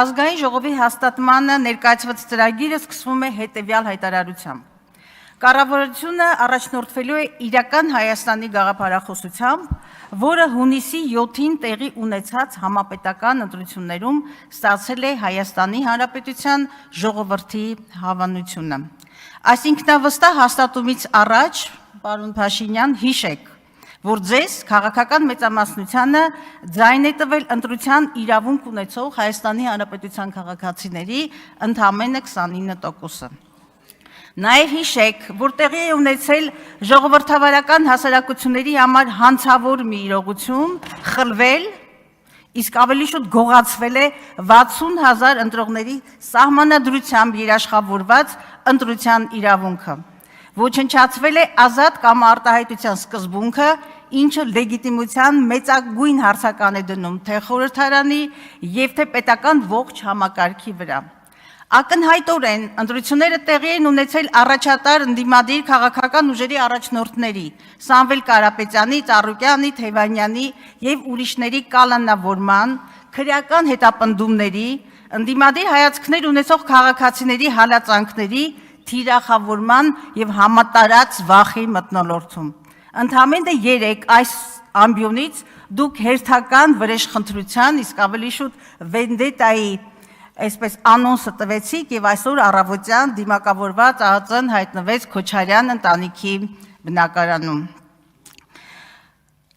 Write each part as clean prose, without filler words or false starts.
Ազգային ժողովի հաստատմանը ներկայացված ծրագիրը սկսվում է հետևյալ հայտարարությամբ. Կառավարությունը առաջնորդվելու է իրական Հայաստանի գաղափարախոսությամբ, որը հունիսի 7-ին տեղի ունեցած համապետական ընտրություններում ստացել է Հայաստանի Հանրապետության ժողովրդի հավանությունը։ Այս ինքնավստահ հաստատումից առաջ, պարոն Փաշինյան, հիշեք, որ ձեզ քաղաքական մեծամասնությանը ձայն է տվել ընտրության իրավունք ունեցող Հայաստանի Հանրապետության քաղաքացիների ընդամենը 29%-ը։ Նաև հիշեք, որ տեղի է ունեցել ժողովրդավարական հասարակությունների համար հանցավոր մի իրողություն, խլվել, իսկ ավելի շուտ գողացվել է 60,000 ընտրողների սահմանադրությամբ երաշխավորված ընտրության իրավունքը։ Ոչնչացվել է ազատ կամ արտահայտության սկզբունքը, ինչը լեգիտիմության մեծագույն հարցական է դնում թե խորհրդարանի եւ թե պետական ողջ համակարգի վրա։ Ակնհայտորեն ընտրությունները տեղի են ունեցել առաջատար ընդդիմադիր քաղաքական ուժերի առաջնորդների Սամվել Կարապետյանի, Ծառուկյանի, Թևանյանի եւ ուրիշների կալանավորման, քրեական հետապնդումների, ընդդիմադիր հայացքներ ունեցող քաղաքացիների հալածանքների, թիրախավորման եւ համատարած վախի մթնոլորտում։ Ընդամենը 3 այս ամբիոնից դուք հերթական վրեժխնդրության, իսկ ավելի շուտ վենդետայի այսպես անոնսը տվեցիք եւ այսօր առավոտյան դիմակավորված ԱԱԾ-ն հայտնվեց Քոչարյան ընտանիքի բնակարանում։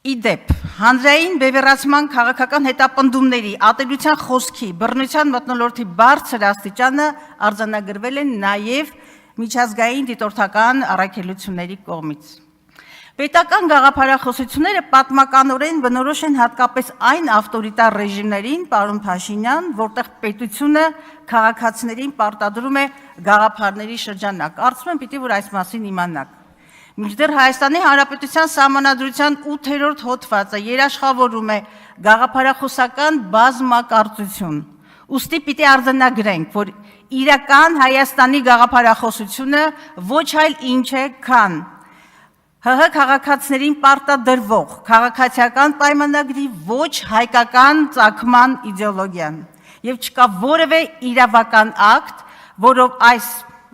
Իդեպ, հանրային բևեռացման քաղաքական հետապնդումների, ատելության խոսքի, բռնության մթնոլորտի բարձր աստիճանը արձանագրվել են նաեւ միջազգային դիտորդական առաքելությունների կողմից։ Պետական գաղափարախոսությունները պատմականորեն բնորոշ են հատկապես այն ավտորիտար ռեժիմներին, պարոն Փաշինյան, որտեղ պետությունը քաղաքացիներին պարտադրում է գաղափարների շրջանակ։ Կարծում եմ, պիտի որ այս մասին իմանաք։ Մինչդեռ Հայաստանի Հանրապետության Սահմանադրության 8-րդ հոդվածը երաշխավորում է գաղափարախոսական բազմակարծություն։ Ուստի պիտի արձանագրենք, որ իրական Հայաստանի գաղափարախոսությունը ոչ այլ ինչ է, քան ՀՀ քաղաքացիներին պարտադրվող քաղաքացիական պայմանագրի ոչ հայկական ծագման իդեոլոգիան եւ չկա որևէ իրավական ակտ, որով այս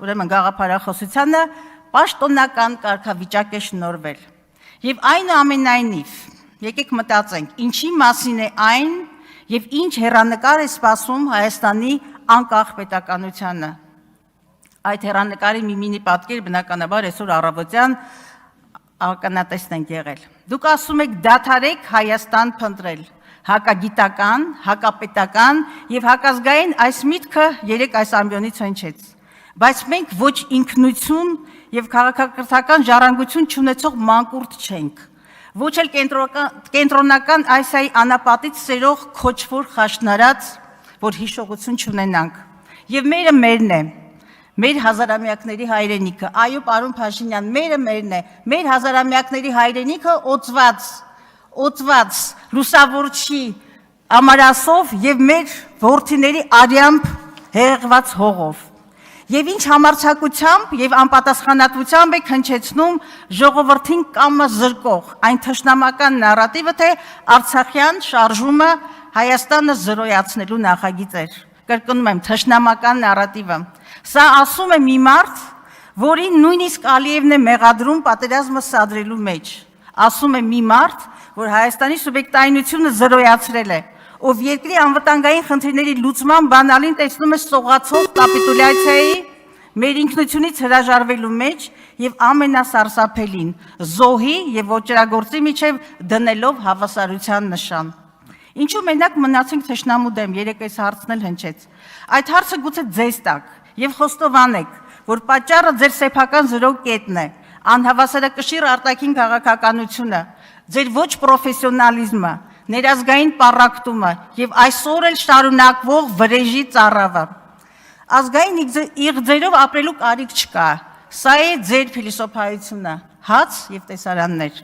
ուրեմն գաղափարախոսությանը պաշտոնական կարգավիճակ է շնորհվել։ Եվ այնուամենայնիվ, եկեք մտածենք, ինչի մասին է այն եւ ինչ հեռանկար է սպասում Հայաստանի անկախ պետականությանը։ Այդ հեռանկարի մի մինի պատկեր բնականաբար այսօր առավոտյան ականատեսն ենք եղել։ Դուք ասում եք դադարեք Հայաստան փնտրել, հակագիտական, հակապետական եւ հակազգային այս միտքը 3 այս ամբիոնից հնչեց։ Բայց մենք ոչ ինքնություն եւ քաղաքակրթական ժառանգություն չունեցող մանկուրտ չենք, ոչ էլ կենտրոնական Ասիայի անապատից սերող քոչվոր խաշնարած, որ հիշողություն չունենանք։ Եվ մերը մերն է, մեր հազարամյակների հայրենիքը, այո, պարոն Փաշինյան, մերն է, մեր հազարամյակների հայրենիքը օծված լուսավորչի ամարասով եւ մեր որդիների արյամբ հեղեղված հողով։ Եվ ինչ համարձակությամբ եւ անպատասխանատվությամբ եք հնչեցնում ժողովրդին կամը զրկող այն թշնամական նարատիվը, թե Արցախյան շարժումը Հայաստանը զրոյացնելու նախագիծ էր։ Կրկնում եմ, թշնամական նարատիվը։ Սա ասում է մի մարդ, որին նույնիսկ Ալիևն է մեղադրում պատերազմը սադրելու մեջ։ Ասում է մի մարդ, որ Հայաստանի սուբյեկտայնությունը զրոյացրել է, ով երկրի անվտանգային խնդիրների լուծման բանալին տեսնում է սողացող կապիտուլյացիայի, մեր ինքնությունից հրաժարվելու մեջ եւ ամենասարսափելին զոհի եւ ոճրագործի միջև դնելով հավասարության նշան։ Ինչու մենակ մնացինք թշնամու դեմ, 3 այս հարցն էլ հնչեց։ Այդ հարցը գուցե ձեզ տակ եւ խոստովանեք, որ պատճառը ձեր սեփական զրո կետն է, անհավասարակշիռ արտաքին քաղաքականությունը, ձեր ոչ պրոֆեսիոնալիզմը, ներազգային պառակտումը եւ այսօր էլ շարունակվող վրեժի ծառավը։ Ազգային իղձերով ապրելու կարիք չկա։ Սա է ձեր փիլիսոփայությունը, հաց եւ տեսարաններ։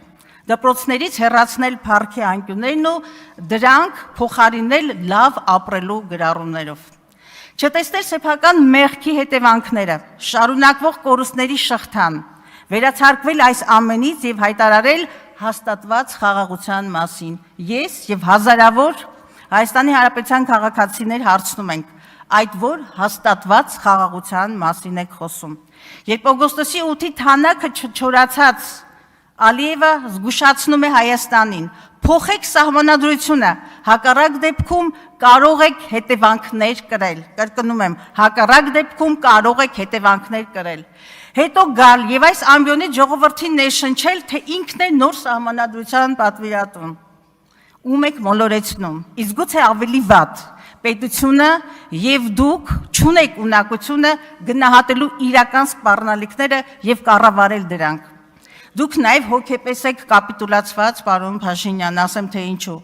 Դպրոցներից հեռացնել փառքի անկյուններն ու դրանք փոխարինել լավ ապրելու գրառումներով։ Չտեսնել սեփական մեղքի հետևանքները, շարունակվող կորուստների շղթան, վերացարկվել այս ամենից եւ հայտարարել հաստատված խաղաղության մասին։ Ես եւ հազարավոր Հայաստանի Հանրապետության քաղաքացիներ հարցնում ենք, այդ որ հաստատված խաղաղության մասին եք խոսում։ Երբ օգոստոսի 8-ի թանակը չչորացած Ալիևը զգուշացնում է Հայաստանին, փոխեք սահմանադրությունը, հակառակ դեպքում կարող եք հետևանքներ կրել։ Կրկնում եմ, հակառակ դեպքում կարող եք հետևանքներ կրել։ Հետո գալ եւ այս ամբիոնից ժողովրդին ներշնչել, թե ինքն է նոր սահմանադրության պատվիրատուն։ Ում եք մոլորեցնում։ Իսկ գուցե ավելի վատ, պետությունը եւ դուք չունեք ունակությունը գնահատելու իրական սպառնալիքները եւ կառավարել դրանք։ Դուք նաև հոգեպես եք կապիտուլացված, պարոն Փաշինյան, ասեմ թե ինչու։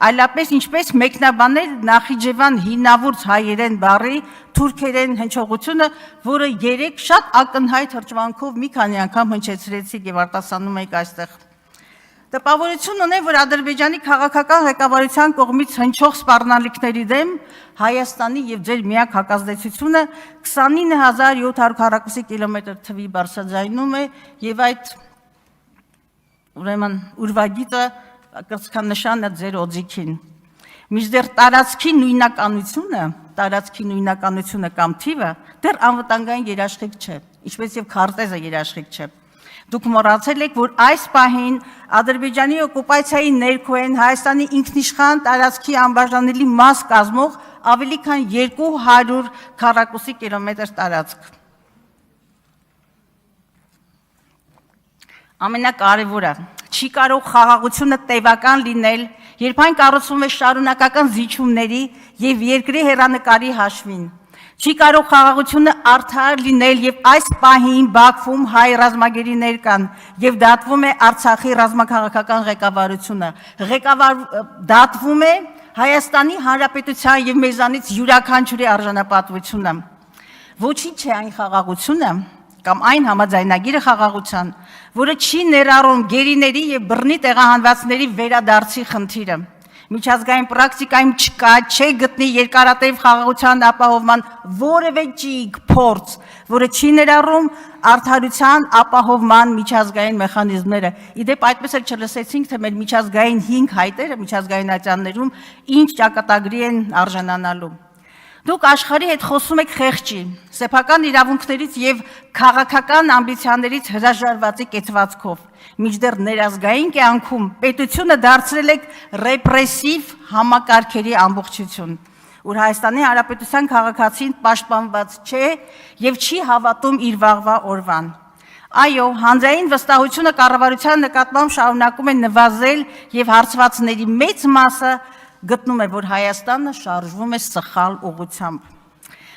Այլապես ինչպես մեկնաբանել Նախիջևան հինավուրց հայերեն բառի թուրքերեն հնչողությունը, որը երեք շատ ակնհայտ հրճվանքով մի քանի անգամ հնչեցրեցիք եւ արտասանում եք այստեղ։ Տպավորություն ունեմ, որ Ադրբեջանի քաղաքական ղեկավարության կողմից հնչող սպառնալիքների դեմ Հայաստանի եւ ձեր միակ հակազդեցությունը 29742 կիլոմետր թվի բարձրաձայնում է եւ այդ ուրեմն ուրվագիծը կրծքանշանը ձեր օձիքին։ Մինչդեռ տարածքի նույնականությունը կամ թիվը դեռ անվտանգային երաշխիք չէ, ինչպես եւ քարտեզը երաշխիք չէ։ Դուք մոռացել եք, որ այս պահին Ադրբեջանի օկուպացիայի ներքո են Հայաստանի ինքնիշխան տարածքի անբաժանելի մաս կազմող ավելի քան 200 քառակուսի կիլոմետր տարածք։ Ամենակարևորը, չի կարող խաղաղությունը տևական լինել, երբ այն կառուցվում է շարունակական զիջումների եւ երկրի հեռանկարի հաշվին։ Չի կարող խաղաղությունը արդար լինել եւ այս պահին Բաքվում հայ ռազմագերիներ կան եւ դատվում է Արցախի ռազմաքաղաքական ղեկավարությունը։ Դատվում է Հայաստանի Հանրապետության եւ մեզանից յուրաքանչյուրի արժանապատվությունը։ Ոչինչ չէ այն խաղաղությունը կամ այն համաձայնագիրը խաղաղության, որը չի ներառում գերիների եւ բռնի տեղահանվածների վերադարձի խնդիրը։ Միջազգային պրակտիկայում չկա, չէ գտնի երկարատև խաղաղության ապահովման որևէ ճիգ փորձ, որը չի ներառում արդարության ապահովման միջազգային մեխանիզմները։ Իդեպ այդպես էլ չլսեցինք, թե մեր միջազգային 5 հայտերը միջազգային ատյաններում ինչ ճակատագրի են արժանանալու։ Դուք աշխարհի հետ խոսում եք խեղճի, սեփական իրավունքներից եւ քաղաքական ամբիցիաներից հրաժարվածի կեցվածքով, մինչդեռ ներազգային կյանքում պետությունը դարձրել եք ռեպրեսիվ համակարգերի ամբողջություն, որ Հայաստանի Հանրապետության քաղաքացին պաշտպանված չէ եւ չի հավատում իր վաղվա օրվան։ Այո, հանձային վստահությունը կառավարության նկատմամբ շարունակում է նվազել եւ հարցվածների մեծ մասը գտնում է, որ Հայաստանը շարժվում է սխալ ուղղությամբ։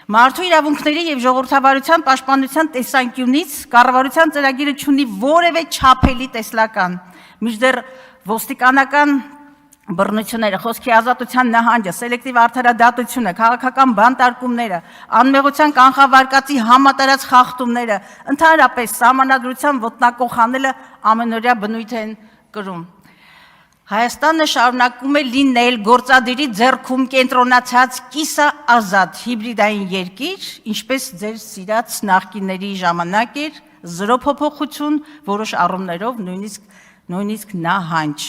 Մարդու իրավունքների եւ ժողովրդավարության պաշտպանության տեսանկյունից կառավարության ծրագիրը չունի որևէ չափելի տեսլական, մինչդեռ ոստիկանական բռնությունները, խոսքի ազատության նահանջը, սելեկտիվ արդարադատությունը, քաղաքական բանտարկումները, անմեղության կանխավարկածի համատարած խախտումները, ընդհանրապես սահմանադրության ոտնակող անելը ամենօրյա բնույթ են կրում։ Հայաստանը շարունակում է լինել գործադիրի ձեռքում կենտրոնացած կիսաազատ հիբրիդային երկիր, ինչպես ձեր սիրած նախկինների ժամանակ էր, զրո փոփոխություն, որոշ առումներով նույնիսկ նահանջ։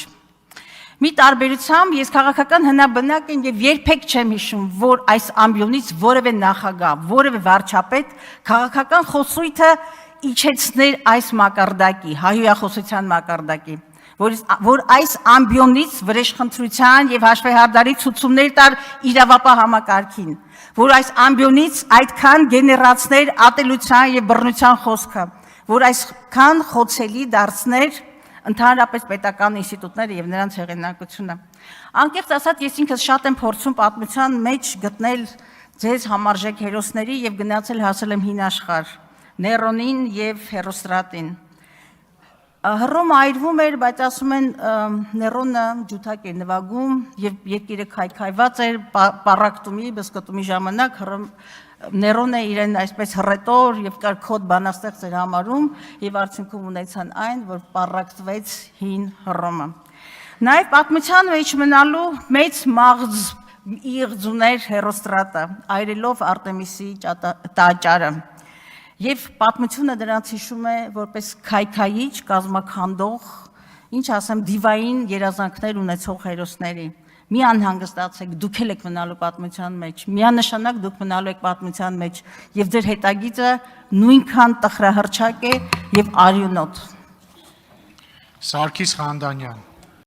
Մի տարբերությամբ ես քաղաքական հնաբնակ եմ եւ երբեք չեմ հիշում, որ այս ամբիոնից որևէ նախագահ, որևէ վարչապետ քաղաքական խոսույթը իջեցներ այս մակարդակի, հայհոյախոսության մակարդակի, որ այս ամբիոնից վրեժխնդրության եւ հաշվեհարդարի ցուցումներ տար իրավապահ համակարգին, որ այս ամբիոնից այդքան գեներացներ ատելության եւ բռնության խոսքը, որ այսքան խոցելի դարձներ ընդհանրապես պետական ինստիտուտները եւ նրանց հեղինակությունը։ Անկեղծ ասած, ես ինքս շատ եմ փորձում պատմության մեջ գտնել ձեզ համարժեք հերոսների եւ գնացել հասել եմ հին աշխարհ, Ներոնին եւ Հերոստրատին։ Հռոմը այրվում էր, բայց ասում են Ներոնը ջութակ էր նվագում եւ երկիրը քայքայված էր պարակտումի, բսկտումի ժամանակ Ներոնը իրեն այսպես հռետոր եւ կրքոտ բանաստեղծ էր համարում եւ արդյունքում ունեցան այն, որ պարակտվեց հին Հռոմը։ Նաեւ պատմության մեջ մնալու մեծ մաղձ իղձուներ Հերոստրատը, այրելով Արտեմիսի տաճարը։ Եվ պատմությունը դրանց հիշում է որպես քայքայիչ, կազմաքանդող, ինչ ասեմ, դիվային երազանքներ ունեցող հերոսների։ մի անհանգստացեք, դուք եք մնալու պատմության մեջ, միանշանակ դուք մնալու եք պատմության մեջ, եւ ձեր հետագիծը նույնքան տխրահռչակ է եւ արյունոտ։ Սարգիս Խանդանյան